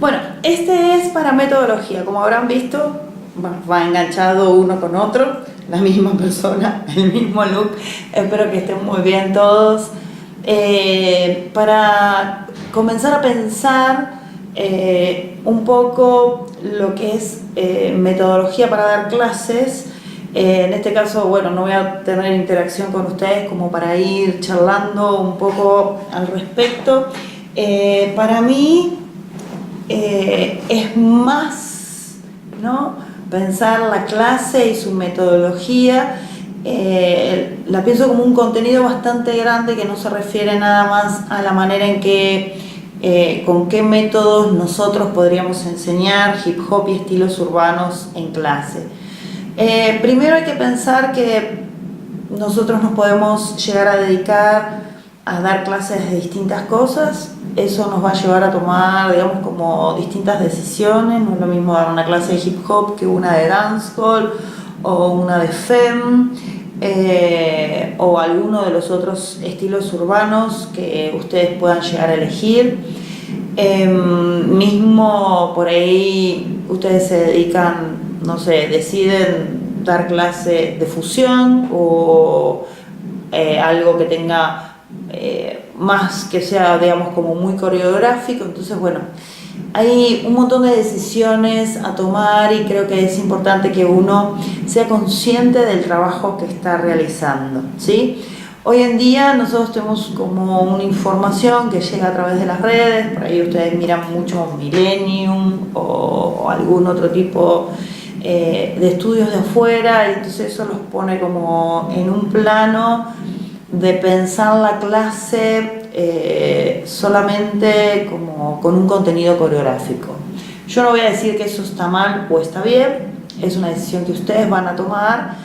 Bueno, este es para metodología. Como habrán visto, va enganchado uno con otro, la misma persona, el mismo look. Espero que estén muy bien todos. Para comenzar a pensar un poco lo que es metodología para dar clases. En este caso, bueno, no voy a tener interacción con ustedes como para ir charlando un poco al respecto. Para mí es más, ¿no?, pensar la clase y su metodología. La pienso como un contenido bastante grande que no se refiere nada más a la manera en que con qué métodos nosotros podríamos enseñar hip hop y estilos urbanos en clase. Primero hay que pensar que nosotros nos podemos llegar a dedicar a dar clases de distintas cosas. Eso nos va a llevar a tomar, digamos, como distintas decisiones. No es lo mismo dar una clase de hip hop que una de dancehall o una de femme o alguno de los otros estilos urbanos que ustedes puedan llegar a elegir. Mismo por ahí ustedes se dedican, no sé, deciden dar clase de fusión o algo que tenga más que sea, digamos, como muy coreográfico. Entonces, bueno, hay un montón de decisiones a tomar y creo que es importante que uno sea consciente del trabajo que está realizando, ¿sí? Hoy en día nosotros tenemos como una información que llega a través de las redes, por ahí ustedes miran mucho Millennium o algún otro tipo de estudios de afuera, y entonces eso los pone como en un plano de pensar la clase solamente como con un contenido coreográfico. Yo no voy a decir que eso está mal o está bien, es una decisión que ustedes van a tomar,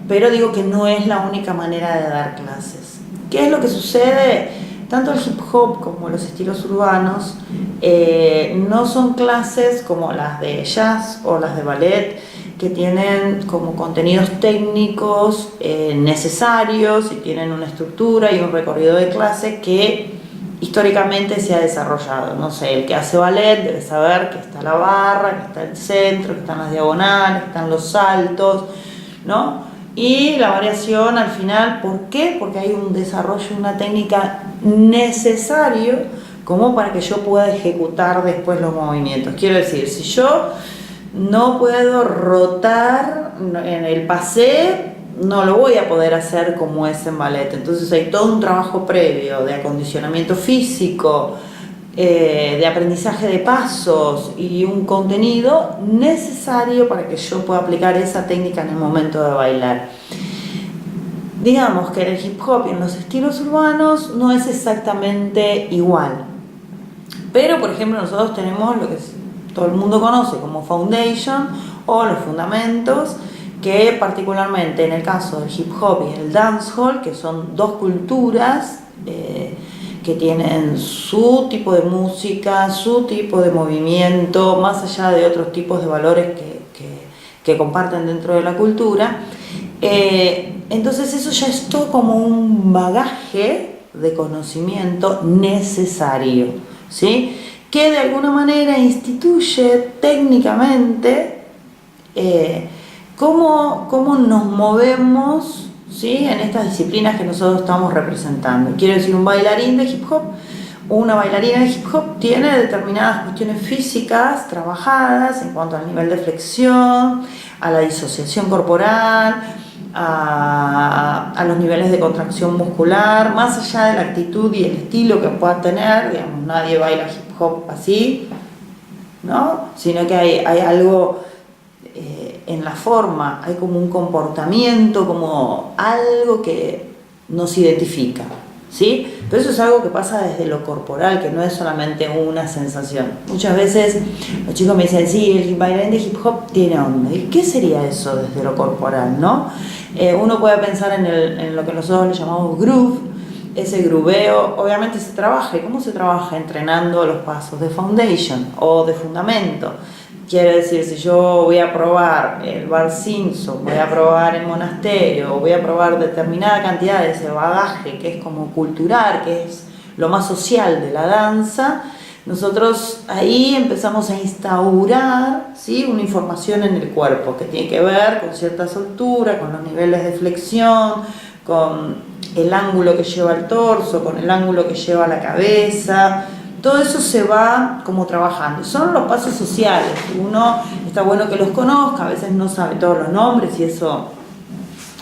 pero digo que no es la única manera de dar clases. ¿Qué es lo que sucede? Tanto el hip hop como los estilos urbanos no son clases como las de jazz o las de ballet, que tienen como contenidos técnicos necesarios y tienen una estructura y un recorrido de clase que históricamente se ha desarrollado. No sé, el que hace ballet debe saber que está la barra, que está el centro, que están las diagonales, que están los saltos, ¿no? Y la variación al final, ¿por qué? Porque hay un desarrollo, una técnica necesario como para que yo pueda ejecutar después los movimientos. Quiero decir, si yo no puedo rotar en el pasé, no lo voy a poder hacer como es en ballet. Entonces hay todo un trabajo previo de acondicionamiento físico, de aprendizaje de pasos y un contenido necesario para que yo pueda aplicar esa técnica en el momento de bailar. Digamos que en el hip hop y en los estilos urbanos no es exactamente igual, pero por ejemplo nosotros tenemos lo que todo el mundo conoce como foundation o los fundamentos, que particularmente en el caso del hip hop y el dancehall, que son dos culturas que tienen su tipo de música, su tipo de movimiento, más allá de otros tipos de valores que comparten dentro de la cultura. Entonces eso ya es todo como un bagaje de conocimiento necesario, ¿sí?, que de alguna manera instituye técnicamente cómo nos movemos, ¿sí?, en estas disciplinas que nosotros estamos representando. Quiero decir, un bailarín de hip hop, una bailarina de hip hop tiene determinadas cuestiones físicas trabajadas en cuanto al nivel de flexión, a la disociación corporal, a los niveles de contracción muscular, más allá de la actitud y el estilo que pueda tener. Digamos, nadie baila hip hop así, ¿no?, sino que hay algo en la forma, hay como un comportamiento, como algo que nos identifica, ¿sí? Pero eso es algo que pasa desde lo corporal, que no es solamente una sensación. Muchas veces los chicos me dicen, sí, el bailarín de hip hop tiene onda. ¿Y qué sería eso desde lo corporal, no? Uno puede pensar en lo que nosotros le llamamos groove. Ese grooveo obviamente se trabaja. ¿Y cómo se trabaja? Entrenando los pasos de foundation o de fundamento. Quiere decir, si yo voy a probar el Bar Simpson, voy a probar el monasterio, voy a probar determinada cantidad de ese bagaje que es como cultural, que es lo más social de la danza, nosotros ahí empezamos a instaurar, ¿sí?, una información en el cuerpo que tiene que ver con cierta soltura, con los niveles de flexión, con el ángulo que lleva el torso, con el ángulo que lleva la cabeza. Todo eso se va como trabajando. Son los pasos sociales. Uno está bueno que los conozca, a veces no sabe todos los nombres y eso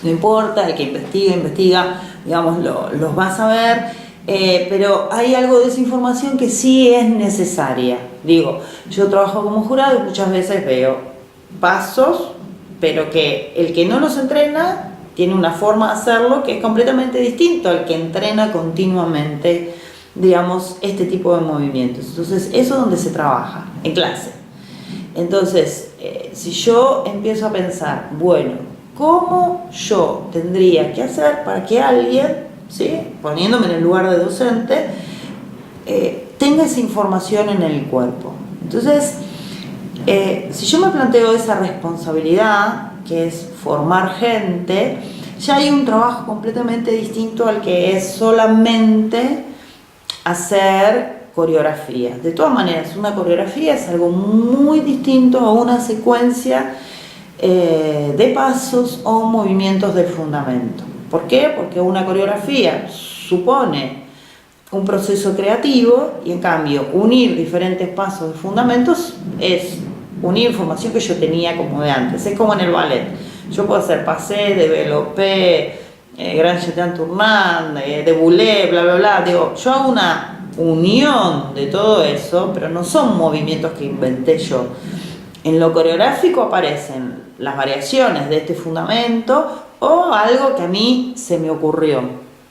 no importa. El que investiga, digamos, los va a saber. Pero hay algo de esa información que sí es necesaria. Digo, yo trabajo como jurado y muchas veces veo pasos, pero que el que no los entrena tiene una forma de hacerlo que es completamente distinto al que entrena continuamente, digamos, este tipo de movimientos. Entonces, eso es donde se trabaja, en clase. Entonces, si yo empiezo a pensar, bueno, ¿cómo yo tendría que hacer para que alguien, ¿sí?, poniéndome en el lugar de docente, tenga esa información en el cuerpo? Entonces, si yo me planteo esa responsabilidad, que es formar gente, ya hay un trabajo completamente distinto al que es solamente hacer coreografía. De todas maneras, una coreografía es algo muy distinto a una secuencia de pasos o movimientos del fundamento. ¿Por qué? Porque una coreografía supone un proceso creativo y en cambio unir diferentes pasos de fundamentos es unir información que yo tenía como de antes. Es como en el ballet. Yo puedo hacer pasé, développé, grand jeté tournant, déboulé, bla bla bla. Digo, yo hago una unión de todo eso, pero no son movimientos que inventé yo. En lo coreográfico aparecen las variaciones de este fundamento o algo que a mí se me ocurrió,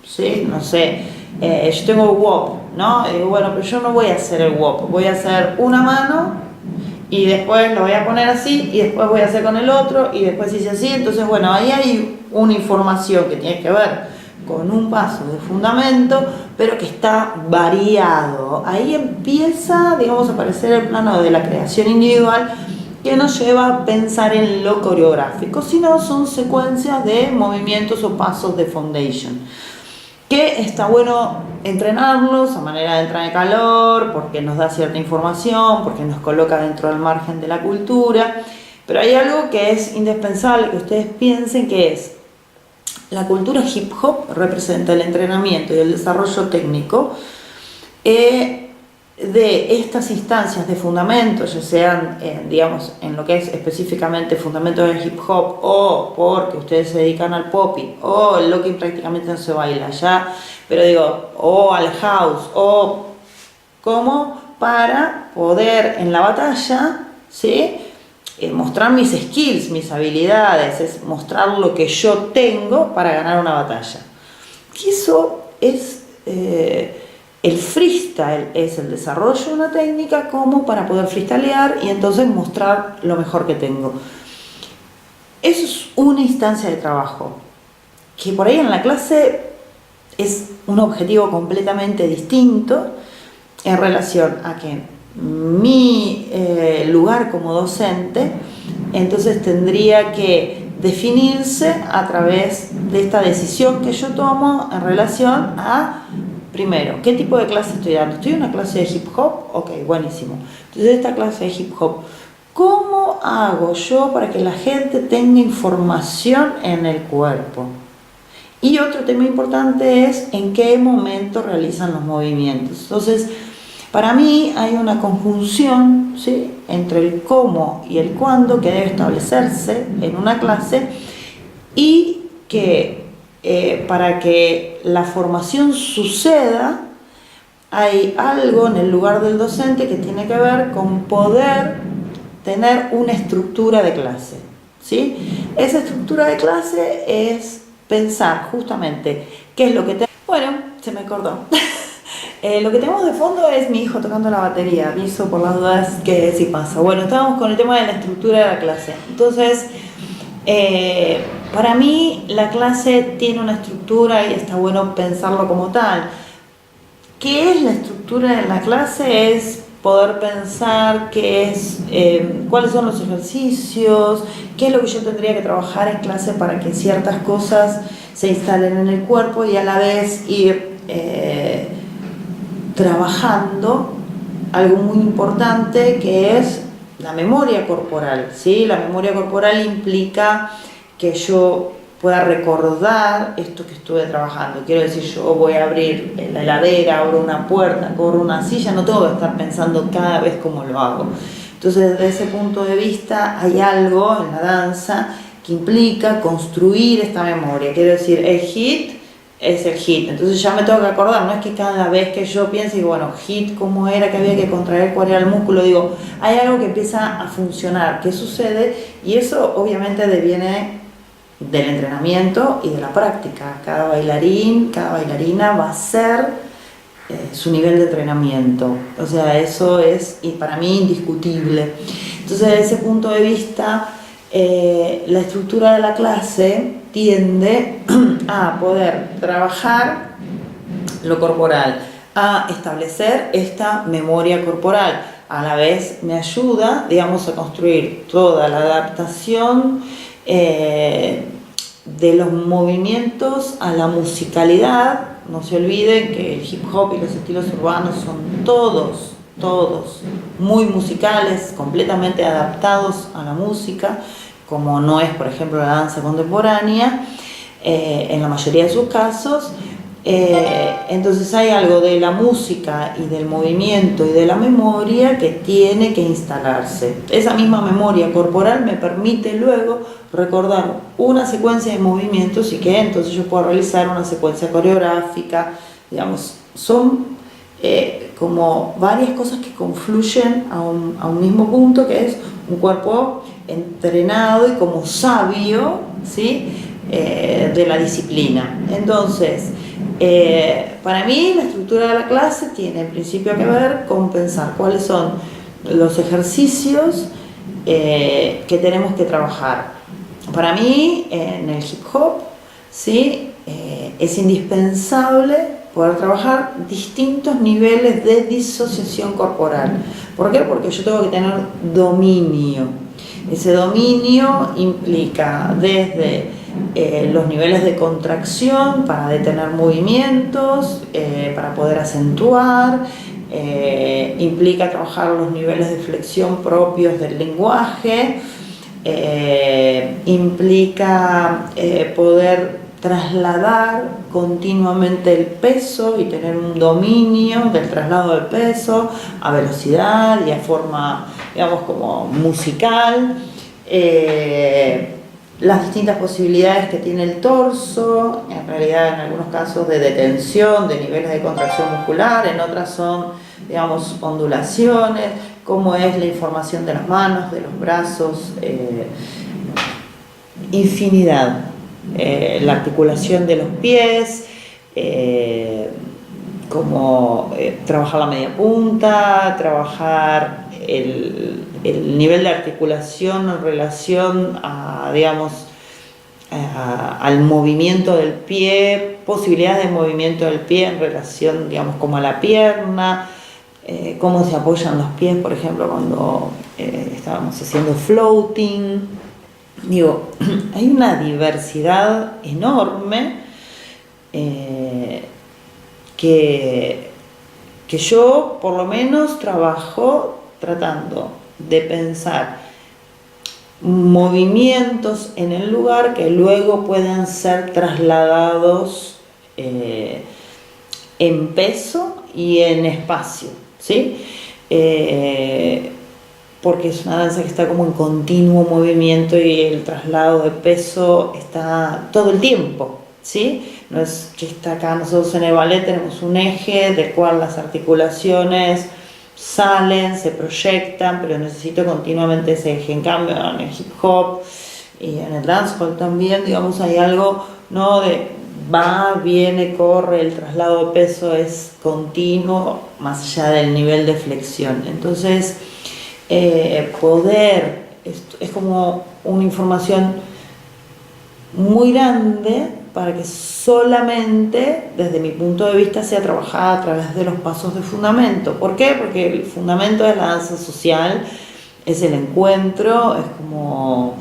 ¿sí? No sé, yo tengo el WOP, ¿no? Y digo, bueno, pero yo no voy a hacer el WOP, voy a hacer una mano y después lo voy a poner así y después voy a hacer con el otro y después hice así. Entonces, bueno, ahí hay una información que tiene que ver con un paso de fundamento, pero que está variado. Ahí empieza, digamos, a aparecer el plano de la creación individual, que nos lleva a pensar en lo coreográfico, sino son secuencias de movimientos o pasos de foundation, que está bueno entrenarlos a manera de entrar en calor, porque nos da cierta información, porque nos coloca dentro del margen de la cultura, pero hay algo que es indispensable que ustedes piensen, que es la cultura hip hop representa el entrenamiento y el desarrollo técnico de estas instancias de fundamentos, ya sean, digamos, en lo que es específicamente fundamentos del hip hop, o porque ustedes se dedican al popping, o el locking prácticamente no se baila ya, pero digo, o al house, o como para poder en la batalla, ¿sí?, mostrar mis skills, mis habilidades, es mostrar lo que yo tengo para ganar una batalla. Y eso es... el freestyle es el desarrollo de una técnica como para poder freestylear y entonces mostrar lo mejor que tengo. Eso es una instancia de trabajo que por ahí en la clase es un objetivo completamente distinto en relación a que mi lugar como docente entonces tendría que definirse a través de esta decisión que yo tomo en relación a, primero, ¿qué tipo de clase estoy dando? ¿Estoy en una clase de hip hop? Ok, buenísimo. Entonces, esta clase de hip hop, ¿cómo hago yo para que la gente tenga información en el cuerpo? Y otro tema importante es en qué momento realizan los movimientos. Entonces, para mí hay una conjunción, ¿sí?, entre el cómo y el cuándo que debe establecerse en una clase y que para que la formación suceda hay algo en el lugar del docente que tiene que ver con poder tener una estructura de clase, ¿sí? Esa estructura de clase es pensar justamente qué es lo que bueno, se me acordó. Lo que tenemos de fondo es mi hijo tocando la batería, aviso por las dudas que si pasa. Bueno, estábamos con el tema de la estructura de la clase. Entonces, para mí la clase tiene una estructura y está bueno pensarlo como tal. ¿Qué es la estructura de la clase? Es poder pensar qué es, cuáles son los ejercicios, qué es lo que yo tendría que trabajar en clase para que ciertas cosas se instalen en el cuerpo y a la vez ir trabajando algo muy importante que es la memoria corporal, ¿sí? La memoria corporal implica que yo pueda recordar esto que estuve trabajando. Quiero decir, yo voy a abrir la heladera, abro una puerta, corro una silla, no tengo que estar pensando cada vez cómo lo hago. Entonces, desde ese punto de vista, hay algo en la danza que implica construir esta memoria. Quiero decir, el hit es el hit, entonces ya me tengo que acordar, no es que cada vez que yo piense, digo, bueno, hit, ¿cómo era que había que contraer, cuál era el músculo? Digo, hay algo que empieza a funcionar, ¿qué sucede? Y eso obviamente deviene del entrenamiento y de la práctica. Cada bailarín, cada bailarina va a hacer su nivel de entrenamiento, o sea, eso es y para mí indiscutible. Entonces, desde ese punto de vista, la estructura de la clase tiende a poder trabajar lo corporal, a establecer esta memoria corporal. A la vez me ayuda, digamos, a construir toda la adaptación de los movimientos a la musicalidad. No se olviden que el hip hop y los estilos urbanos son todos muy musicales, completamente adaptados a la música, como no es, por ejemplo, la danza contemporánea, en la mayoría de sus casos. Entonces hay algo de la música y del movimiento y de la memoria que tiene que instalarse. Esa misma memoria corporal me permite luego recordar una secuencia de movimientos y que entonces yo puedo realizar una secuencia coreográfica, digamos, son como varias cosas que confluyen a un mismo punto, que es un cuerpo entrenado y como sabio, ¿sí? De la disciplina. Entonces, para mí la estructura de la clase tiene en principio que ver con pensar cuáles son los ejercicios que tenemos que trabajar. Para mí, en el hip hop, ¿sí? Es indispensable poder trabajar distintos niveles de disociación corporal. ¿Por qué? Porque yo tengo que tener dominio. Ese dominio implica desde los niveles de contracción para detener movimientos, para poder acentuar, implica trabajar los niveles de flexión propios del lenguaje, implica poder trasladar continuamente el peso y tener un dominio del traslado del peso a velocidad y a forma, digamos, como musical. Las distintas posibilidades que tiene el torso, en realidad en algunos casos de detención, de niveles de contracción muscular, en otras son, digamos, ondulaciones, cómo es la información de las manos, de los brazos, infinidad. La articulación de los pies, como trabajar la media punta, trabajar el nivel de articulación en relación a, digamos, al movimiento del pie, posibilidades de movimiento del pie en relación, digamos, como a la pierna, cómo se apoyan los pies, por ejemplo, cuando estábamos haciendo floating. Digo, hay una diversidad enorme que yo por lo menos trabajo tratando de pensar movimientos en el lugar que luego puedan ser trasladados en peso y en espacio, ¿sí? Porque es una danza que está como en continuo movimiento y el traslado de peso está todo el tiempo, ¿sí? No es que está acá, nosotros en el ballet tenemos un eje del cual las articulaciones salen, se proyectan, pero necesito continuamente ese eje. En cambio, en el hip hop y en el dancehall también, digamos, hay algo, ¿no? De va, viene, corre, el traslado de peso es continuo, más allá del nivel de flexión. Entonces, es como una información muy grande para que solamente desde mi punto de vista sea trabajada a través de los pasos de fundamento. ¿Por qué? Porque el fundamento de la danza social es el encuentro, es como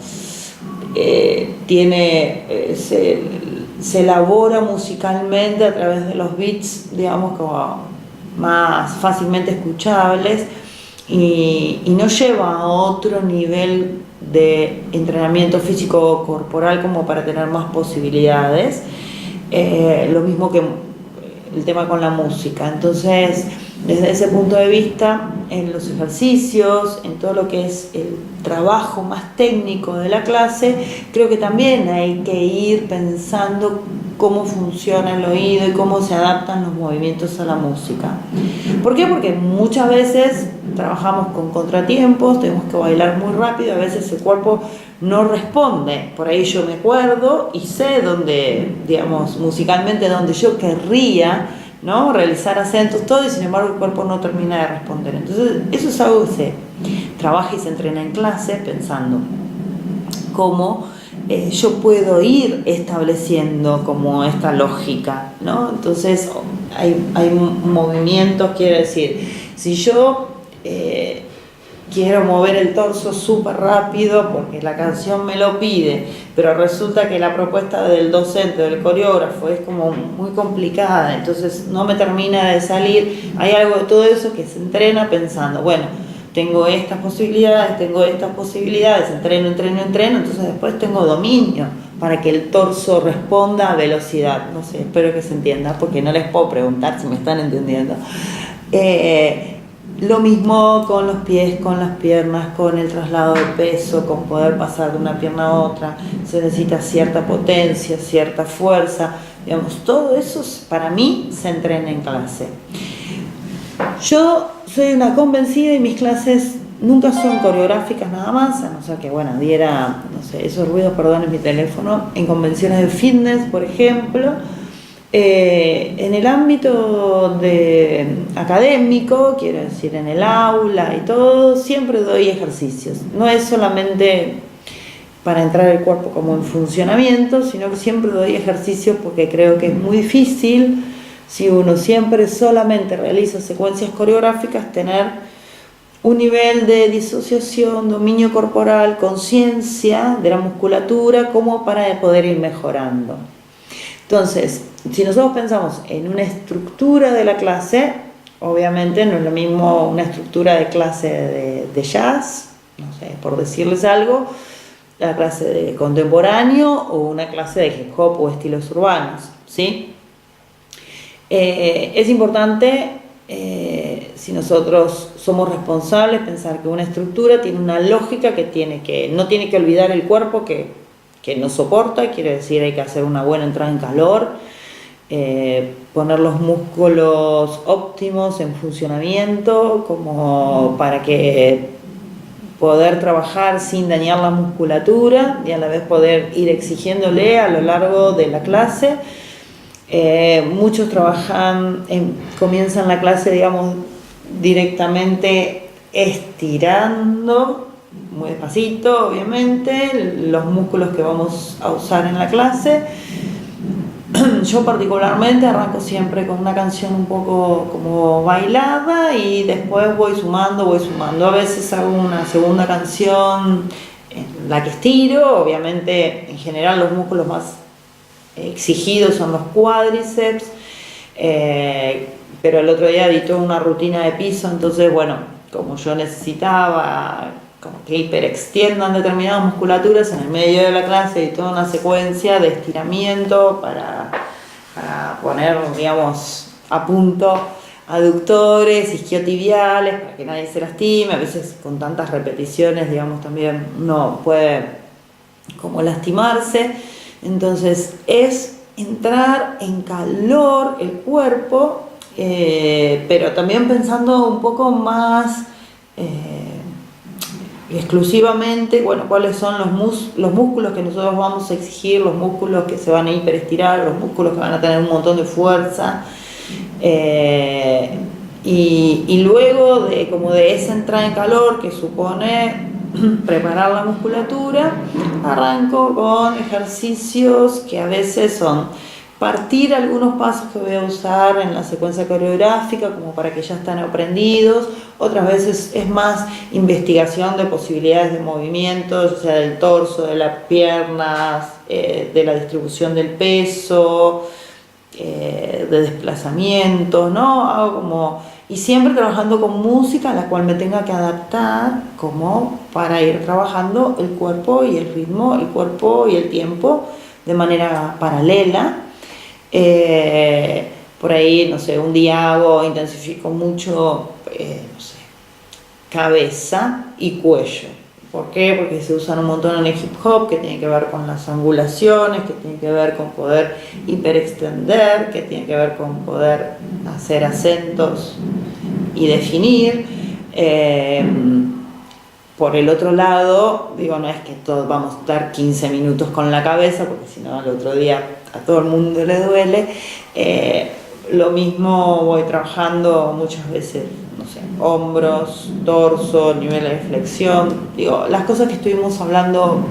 se elabora musicalmente a través de los beats, digamos, como más fácilmente escuchables y no lleva a otro nivel de entrenamiento físico corporal como para tener más posibilidades. Lo mismo que el tema con la música. Entonces, desde ese punto de vista, en los ejercicios, en todo lo que es el trabajo más técnico de la clase, creo que también hay que ir pensando cómo funciona el oído y cómo se adaptan los movimientos a la música. ¿Por qué? Porque muchas veces trabajamos con contratiempos, tenemos que bailar muy rápido, a veces el cuerpo no responde. Por ahí yo me acuerdo y sé dónde, digamos, musicalmente donde yo querría, ¿no?, realizar acentos, todo, y sin embargo el cuerpo no termina de responder. Entonces eso es algo que se trabaja y se entrena en clase, pensando cómo yo puedo ir estableciendo como esta lógica, ¿no? Entonces hay movimientos, quiero decir, si yo quiero mover el torso súper rápido porque la canción me lo pide, pero resulta que la propuesta del docente, del coreógrafo, es como muy complicada, entonces no me termina de salir. Hay algo de todo eso que se entrena pensando, bueno, tengo estas posibilidades, entreno, entonces después tengo dominio para que el torso responda a velocidad. No sé, espero que se entienda, porque no les puedo preguntar si me están entendiendo. Lo mismo con los pies, con las piernas, con el traslado de peso, con poder pasar de una pierna a otra. Se necesita cierta potencia, cierta fuerza. Digamos, todo eso para mí se entrena en clase. Yo soy una convencida y mis clases nunca son coreográficas nada más, a no ser que, bueno, diera, no sé, esos ruidos, perdonen mi teléfono, en convenciones de fitness, por ejemplo. En el ámbito académico, quiero decir, en el aula y todo, siempre doy ejercicios. No es solamente para entrar el cuerpo como en funcionamiento, sino que siempre doy ejercicios porque creo que es muy difícil, si uno siempre solamente realiza secuencias coreográficas, tener un nivel de disociación, dominio corporal, conciencia de la musculatura, como para poder ir mejorando. Entonces, si nosotros pensamos en una estructura de la clase, obviamente no es lo mismo una estructura de clase de jazz, no sé, por decirles algo, la clase de contemporáneo o una clase de hip hop o estilos urbanos, ¿sí? Es importante, si nosotros somos responsables, pensar que una estructura tiene una lógica que no tiene que olvidar el cuerpo que no soporta, quiere decir, hay que hacer una buena entrada en calor, poner los músculos óptimos en funcionamiento, como para que poder trabajar sin dañar la musculatura y a la vez poder ir exigiéndole a lo largo de la clase. Muchos comienzan la clase, digamos, directamente estirando, muy despacito, obviamente, los músculos que vamos a usar en la clase. Yo particularmente arranco siempre con una canción un poco como bailada y después voy sumando. A veces hago una segunda canción en la que estiro. Obviamente, en general, los músculos más exigidos son los cuádriceps, pero el otro día editó una rutina de piso, entonces, bueno, como yo necesitaba como que hiperextiendan determinadas musculaturas en el medio de la clase y toda una secuencia de estiramiento para poner, digamos, a punto aductores, isquiotibiales, para que nadie se lastime. A veces con tantas repeticiones, digamos, también uno puede como lastimarse. Entonces es entrar en calor el cuerpo, pero también pensando un poco más exclusivamente, bueno, cuáles son los músculos que nosotros vamos a exigir, los músculos que se van a hiperestirar, los músculos que van a tener un montón de fuerza, y luego de esa entrada en calor que supone preparar la musculatura, arranco con ejercicios que a veces son partir algunos pasos que voy a usar en la secuencia coreográfica como para que ya estén aprendidos. Otras veces es más investigación de posibilidades de movimientos, o sea, del torso, de las piernas, de la distribución del peso, de desplazamientos, ¿no? Hago como, y siempre trabajando con música a la cual me tenga que adaptar como para ir trabajando el cuerpo y el ritmo, el cuerpo y el tiempo de manera paralela. Por ahí, no sé, un día intensifico mucho, no sé, cabeza y cuello. ¿Por qué? Porque se usan un montón en el hip hop, que tiene que ver con las angulaciones, que tiene que ver con poder hiperextender, que tiene que ver con poder hacer acentos y definir. Por el otro lado, digo, no es que todos vamos a estar 15 minutos con la cabeza, porque si no al otro día a todo el mundo le duele. Lo mismo voy trabajando muchas veces, no sé, hombros, torso, nivel de flexión, digo, las cosas que estuvimos hablando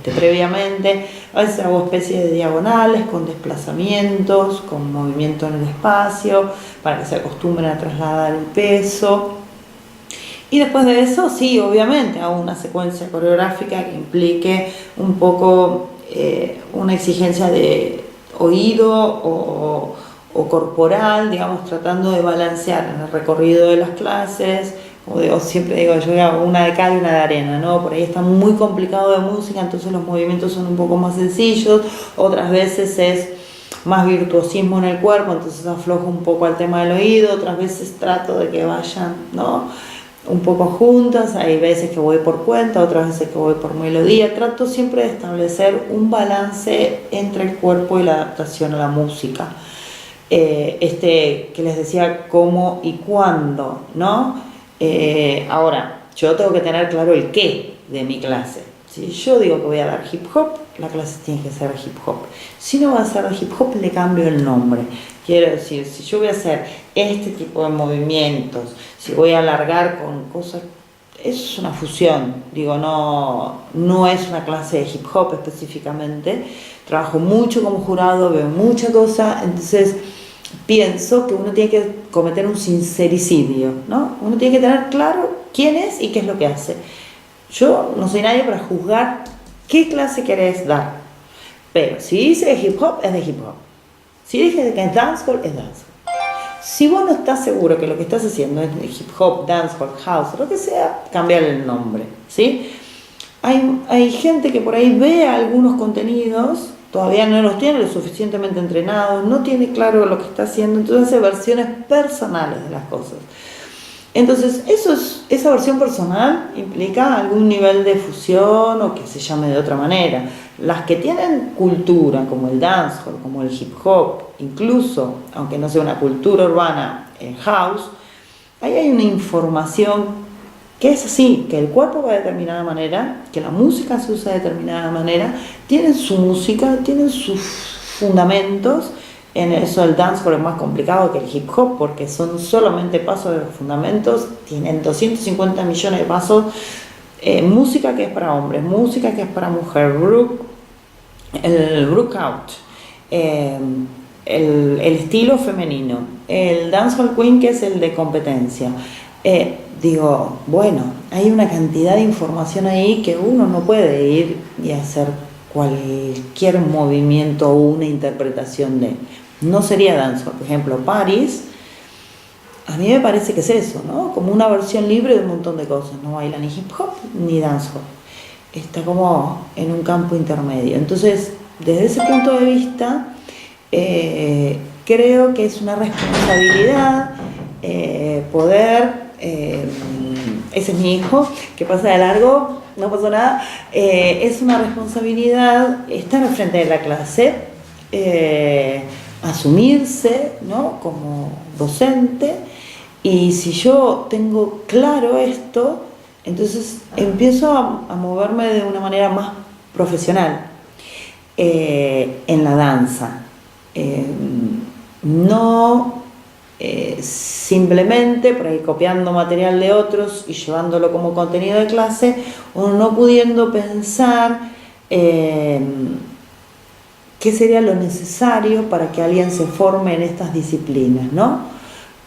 previamente. A veces hago especies de diagonales con desplazamientos, con movimiento en el espacio, para que se acostumbren a trasladar el peso. Y después de eso, sí, obviamente, hago una secuencia coreográfica que implique un poco una exigencia de oído o corporal, digamos, tratando de balancear en el recorrido de las clases. Como digo, siempre digo, yo hago una de cal y una de arena, ¿no? Por ahí está muy complicado de música, entonces los movimientos son un poco más sencillos. Otras veces es más virtuosismo en el cuerpo, entonces aflojo un poco al tema del oído. Otras veces trato de que vayan, ¿no?, un poco juntas. Hay veces que voy por cuenta, otras veces que voy por melodía. Trato siempre de establecer un balance entre el cuerpo y la adaptación a la música. Que les decía cómo y cuándo, ¿no? Ahora, yo tengo que tener claro el qué de mi clase. Si yo digo que voy a dar hip hop, la clase tiene que ser hip hop. Si no va a ser hip hop, le cambio el nombre. Quiero decir, si yo voy a hacer este tipo de movimientos, si voy a alargar con cosas, eso es una fusión. Digo, no es una clase de hip hop específicamente. Trabajo mucho como jurado, veo mucha cosa, entonces pienso que uno tiene que cometer un sincericidio, ¿no? Uno tiene que tener claro quién es y qué es lo que hace. Yo no soy nadie para juzgar qué clase querés dar, pero si dice de hip hop, es de hip hop. Si dije que es dancehall, es dancehall. Si vos no estás seguro que lo que estás haciendo es de hip hop, dancehall, house, lo que sea, cambiarle el nombre, ¿sí? Hay gente que por ahí ve algunos contenidos, todavía no los tiene lo suficientemente entrenados, no tiene claro lo que está haciendo, entonces hace versiones personales de las cosas. Entonces, esa versión personal implica algún nivel de fusión o que se llame de otra manera. Las que tienen cultura, como el dancehall, como el hip hop, incluso, aunque no sea una cultura urbana, el house, ahí hay una información que es así, que el cuerpo va de determinada manera, que la música se usa de determinada manera, tienen su música, tienen sus fundamentos. En eso el dancehall es más complicado que el hip hop porque son solamente pasos de los fundamentos, tienen 250 millones de pasos, música que es para hombres, música que es para mujer, el breakout, el estilo femenino, el dancehall queen que es el de competencia. Digo, bueno, hay una cantidad de información ahí que uno no puede ir y hacer cualquier movimiento o una interpretación de... No sería dancehall. Por ejemplo, Paris, a mí me parece que es eso, ¿no? Como una versión libre de un montón de cosas. No baila ni hip hop ni dancehall. Está como en un campo intermedio. Entonces, desde ese punto de vista, creo que es una responsabilidad poder... ese es mi hijo, que pasa de largo, no pasó nada. Es una responsabilidad estar al frente de la clase, asumirse, ¿no?, como docente, y si yo tengo claro esto, entonces empiezo a moverme de una manera más profesional en la danza. No simplemente por ahí copiando material de otros y llevándolo como contenido de clase, o no pudiendo pensar qué sería lo necesario para que alguien se forme en estas disciplinas, ¿no?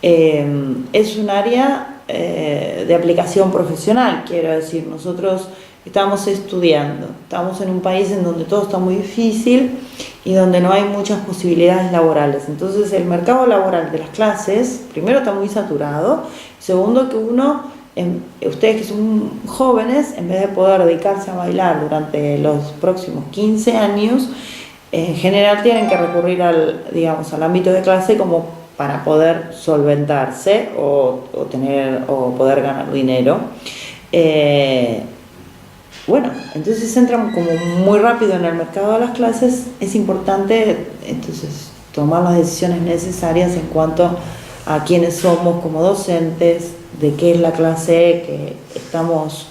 Es un área de aplicación profesional, quiero decir. Nosotros estamos estudiando, estamos en un país en donde todo está muy difícil y donde no hay muchas posibilidades laborales. Entonces el mercado laboral de las clases, primero está muy saturado, segundo que ustedes que son jóvenes, en vez de poder dedicarse a bailar durante los próximos 15 años, en general tienen que recurrir al ámbito de clase como para poder solventarse o poder ganar dinero. Bueno, entonces entran como muy rápido en el mercado de las clases. Es importante entonces tomar las decisiones necesarias en cuanto a quiénes somos como docentes, de qué es la clase que estamos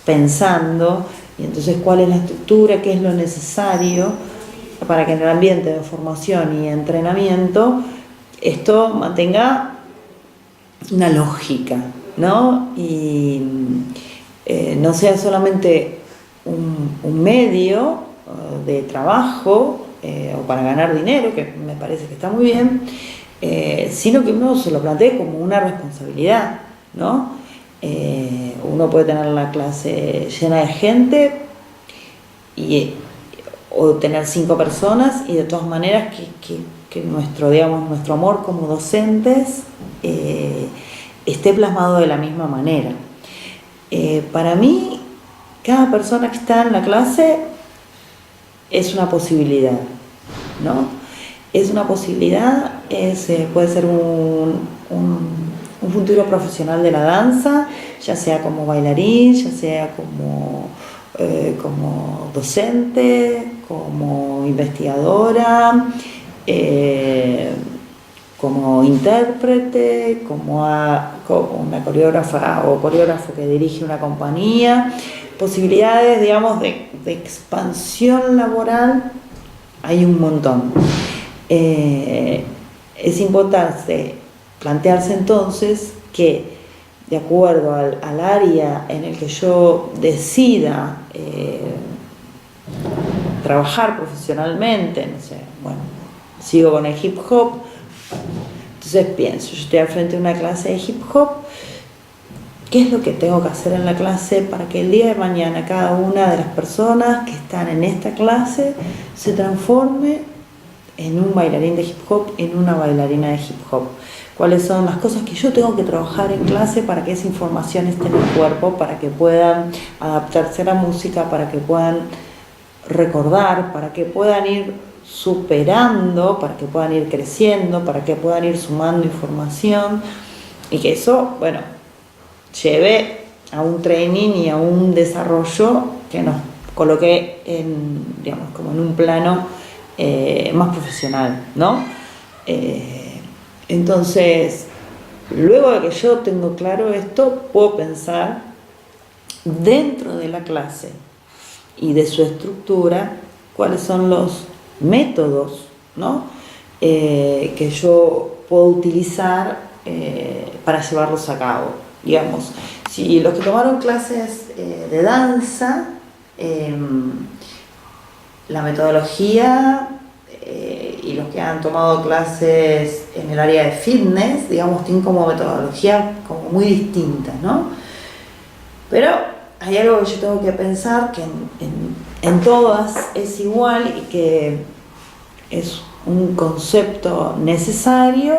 pensando, y entonces cuál es la estructura, qué es lo necesario para que en el ambiente de formación y entrenamiento esto mantenga una lógica, ¿no? Y no sea solamente un medio de trabajo o para ganar dinero, que me parece que está muy bien, sino que uno se lo plantee como una responsabilidad, ¿no? Uno puede tener la clase llena de gente o tener 5 personas, y de todas maneras que nuestro amor como docentes esté plasmado de la misma manera. Para mí, cada persona que está en la clase es una posibilidad, ¿no? Es una posibilidad, puede ser un futuro profesional de la danza, ya sea como bailarín, ya sea como docente, como investigadora, como intérprete, como una coreógrafa o coreógrafo que dirige una compañía. Posibilidades, de expansión laboral hay un montón. Es importante plantearse entonces que, de acuerdo al área en el que yo decida trabajar profesionalmente, no sé, bueno, sigo con el hip hop, entonces pienso, yo estoy al frente de una clase de hip hop, ¿qué es lo que tengo que hacer en la clase para que el día de mañana cada una de las personas que están en esta clase se transforme en un bailarín de hip hop, en una bailarina de hip hop? ¿Cuáles son las cosas que yo tengo que trabajar en clase para que esa información esté en el cuerpo, para que puedan adaptarse a la música, para que puedan recordar, para que puedan ir superando, para que puedan ir creciendo, para que puedan ir sumando información, y que eso, bueno, lleve a un training y a un desarrollo que nos coloque como en un plano más profesional, ¿no? Entonces, luego de que yo tengo claro esto, puedo pensar dentro de la clase y de su estructura cuáles son los métodos, ¿no? Que yo puedo utilizar para llevarlos a cabo. Digamos, si los que tomaron clases de danza, la metodología, y los que han tomado clases en el área de fitness, tienen como metodología como muy distintas, ¿no? Pero hay algo que yo tengo que pensar, que en todas es igual, y que es un concepto necesario,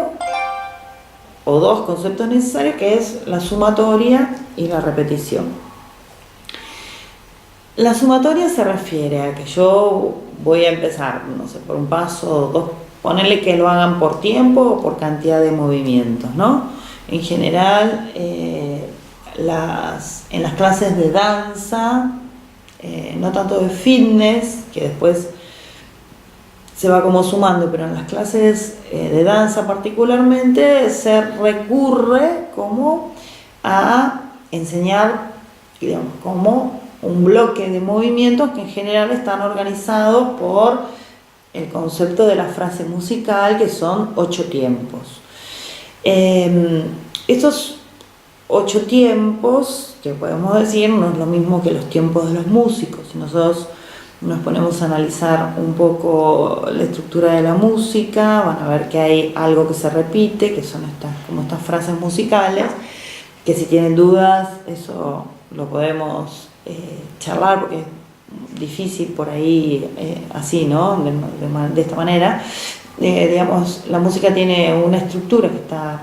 o dos conceptos necesarios, que es la sumatoria y la repetición. La sumatoria se refiere a que yo voy a empezar, no sé, por un paso o dos, ponerle que lo hagan por tiempo o por cantidad de movimientos, ¿no? En general, en las clases de danza, no tanto de fitness, que después se va como sumando, pero en las clases de danza particularmente se recurre como a enseñar, como un bloque de movimientos que en general están organizados por el concepto de la frase musical, que son 8 tiempos. Estos 8 tiempos, que podemos decir, no es lo mismo que los tiempos de los músicos. Si nosotros nos ponemos a analizar un poco la estructura de la música, van a ver que hay algo que se repite, que son estas frases musicales, que si tienen dudas, eso lo podemos charlar, porque difícil por ahí, así, ¿no? De esta manera. Digamos, la música tiene una estructura que está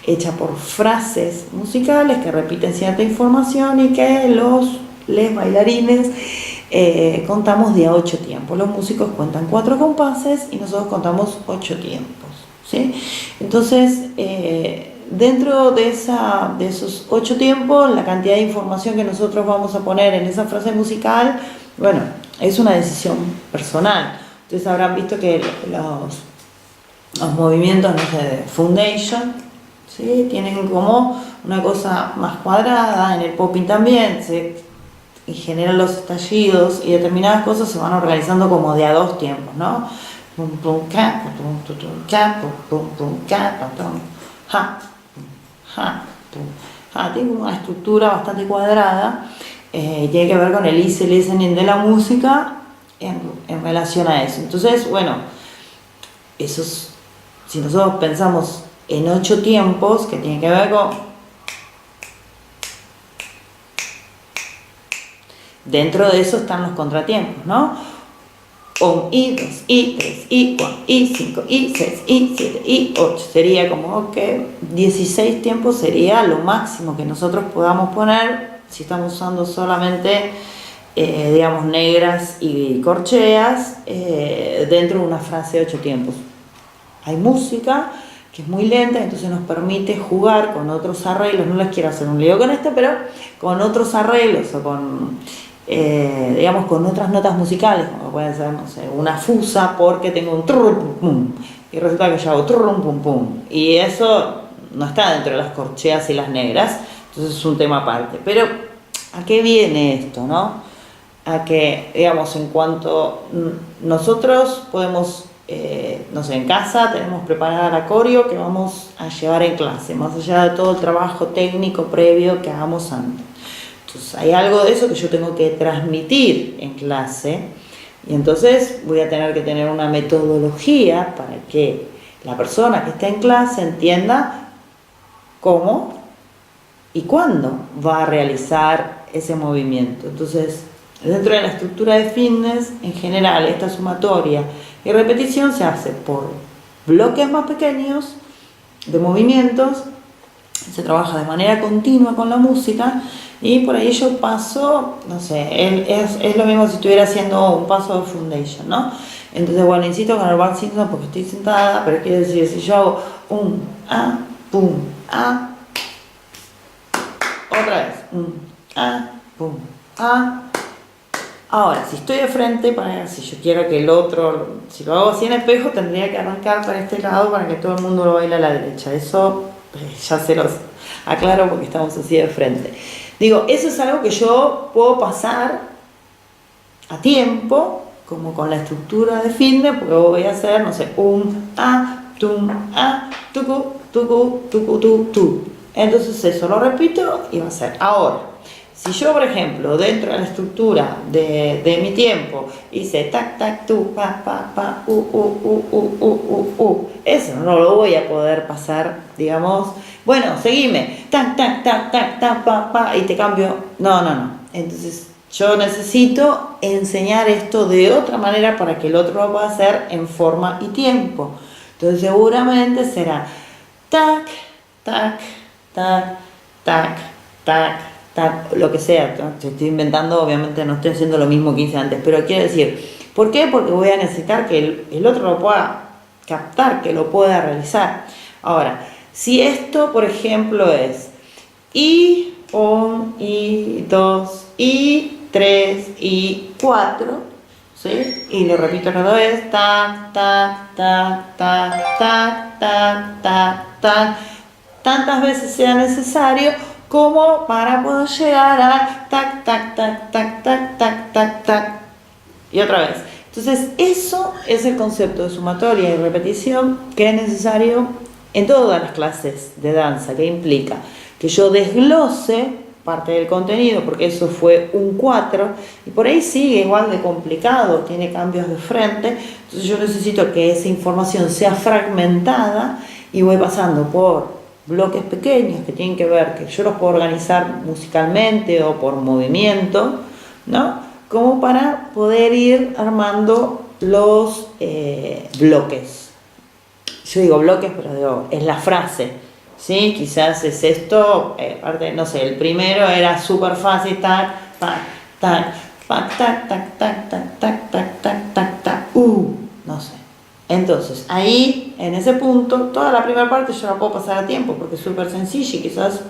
hecha por frases musicales que repiten cierta información y que les bailarines contamos de a 8 tiempos. Los músicos cuentan 4 compases y nosotros contamos 8 tiempos, ¿sí? Entonces, dentro de esos 8 tiempos, la cantidad de información que nosotros vamos a poner en esa frase musical, bueno, es una decisión personal. Ustedes habrán visto que los movimientos, no sé, de Foundation, ¿sí? Tienen como una cosa más cuadrada, en el popping también, y generan los estallidos y determinadas cosas se van organizando como de a 2 tiempos, ¿no? Pum, pum, ca, pum, pum, pum, ca, pum, pum, ca, pum, ja, ja, pum, ja. Tiene una estructura bastante cuadrada y tiene que ver con el easy listening de la música en relación a eso. Entonces, bueno, si nosotros pensamos en 8 tiempos, que tiene que ver con... Dentro de eso están los contratiempos, ¿no? 1, I, 2, I, 3, I, 4, I, 5, I, 6, I, 7, I, 8. Sería como que 16 tiempos sería lo máximo que nosotros podamos poner si estamos usando solamente, digamos, negras y corcheas dentro de una frase de 8 tiempos. Hay música que es muy lenta, entonces nos permite jugar con otros arreglos. No les quiero hacer un lío con esto, pero con otros arreglos o con... digamos, con otras notas musicales, como puede ser, no sé, una fusa porque tengo un trum pum pum y resulta que yo hago trum pum pum y eso no está dentro de las corcheas y las negras, entonces es un tema aparte. Pero ¿a qué viene esto, no? A que, digamos, en cuanto nosotros podemos, no sé, en casa tenemos preparada la coreo que vamos a llevar en clase, más allá de todo el trabajo técnico previo que hagamos antes. Entonces, hay algo de eso que yo tengo que transmitir en clase y entonces voy a tener que tener una metodología para que la persona que está en clase entienda cómo y cuándo va a realizar ese movimiento. Entonces, dentro de la estructura de fitness, en general, esta sumatoria y repetición se hace por bloques más pequeños de movimientos, se trabaja de manera continua con la música. Y por ahí yo paso, no sé, es lo mismo si estuviera haciendo un paso de foundation, ¿no? Entonces, bueno, insisto con el back signal porque estoy sentada, pero quiere decir, si yo hago un, a, pum, a, otra vez, un, a, pum, a. Ahora, si estoy de frente, si yo quiero que el otro, si lo hago así en espejo, tendría que arrancar para este lado para que todo el mundo lo baile a la derecha. Eso ya se los aclaro porque estamos así de frente. Digo, eso es algo que yo puedo pasar a tiempo, como con la estructura de fitness, porque voy a hacer, no sé, un, a, tum, a, tucu, tucu, tucu, tu, tu. Entonces eso lo repito y va a ser. Ahora, si yo, por ejemplo, dentro de la estructura de mi tiempo, hice tac, tac, tu, pa, pa, eso no lo voy a poder pasar, digamos, bueno, seguime, tac, tac, tac, tac, tac, pa, y te cambio. No. Entonces, yo necesito enseñar esto de otra manera para que el otro lo pueda hacer en forma y tiempo. Entonces, seguramente será tac, tac, tac, tac, tac, tac, lo que sea. Te estoy inventando, obviamente no estoy haciendo lo mismo que hice antes, pero quiero decir, ¿por qué? Porque voy a necesitar que el otro lo pueda captar, que lo pueda realizar. Ahora, si esto, por ejemplo, es I, 1, I, 2, I, 3, I, 4, ¿sí? Y lo repito otra vez, tac, tac, tac, tac, tac, tac, tac, tac, tantas veces sea necesario como para poder llegar a tac, tac, tac, tac, tac, tac, tac, tac, y otra vez. Entonces, eso es el concepto de sumatoria y repetición que es necesario en todas las clases de danza, que implica que yo desglose parte del contenido, porque eso fue un 4, y por ahí sigue igual de complicado, tiene cambios de frente, entonces yo necesito que esa información sea fragmentada y voy pasando por bloques pequeños que tienen que ver, que yo los puedo organizar musicalmente o por movimiento, ¿no? como para poder ir armando los bloques. Yo digo bloques, pero digo, es la frase, ¿sí? Quizás es esto, aparte, no sé, el primero era súper fácil, tac, tac, tac, tac, tac, tac, tac, tac, tac, tac, tac, tac, tac, no sé. Entonces, ahí, en ese punto, toda la primera parte yo la puedo pasar a tiempo, porque es súper sencilla y quizás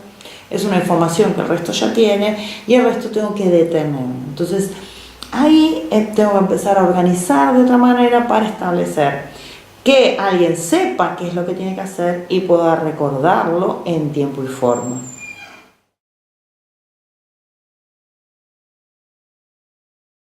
es una información que el resto ya tiene, y el resto tengo que detener. Entonces, ahí tengo que empezar a organizar de otra manera para establecer que alguien sepa qué es lo que tiene que hacer y pueda recordarlo en tiempo y forma.